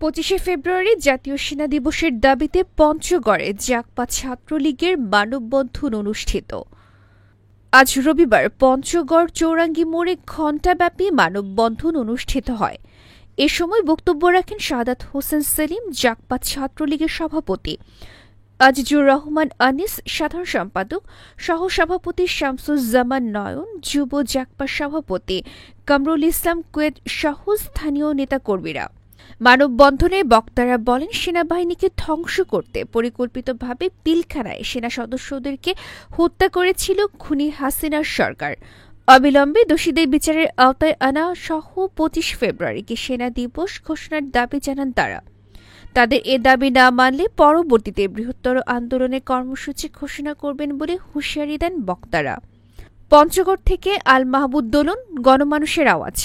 ২৫শে ফেব্রুয়ারি জাতীয় সেনা দিবসের দাবিতে পঞ্চগড়ে জাগপা ছাত্রলীগের মানববন্ধন অনুষ্ঠিত। আজ রবিবার পঞ্চগড় চৌরাঙ্গী মোড়ে ঘণ্টাব্যাপী মানববন্ধন অনুষ্ঠিত হয়। এ সময় বক্তব্য রাখেন সাদাত হোসেন সেলিম, জাগপা ছাত্রলীগের সভাপতি, আজিজুর রহমান আনিস, সাধারণ সম্পাদক, সহসভাপতি শামসুজ্জামান নয়ন, যুব জাগপা সভাপতি কামরুল ইসলাম কুয়েত সহ স্থানীয় নেতাকর্মীরা। মানববন্ধনে বক্তারা বলেন, সেনাবাহিনীকে ধ্বংস করতে পরিকল্পিতভাবে পিলখানায় সেনা সদস্যদেরকে হত্যা করেছিল খুনি হাসিনার সরকার। অবিলম্বে দোষীদের বিচারের আওতায় আনা সহ ২৫ ফেব্রুয়ারিকে সেনা দিবস ঘোষণার দাবি জানান তারা। তাদের এ দাবি না মানলে পরবর্তীতে বৃহত্তর আন্দোলনের কর্মসূচি ঘোষণা করবেন বলে হুঁশিয়ারি দেন বক্তারা। পঞ্চগড় থেকে আল মাহবুব দোলন, গণমানুষের আওয়াজ।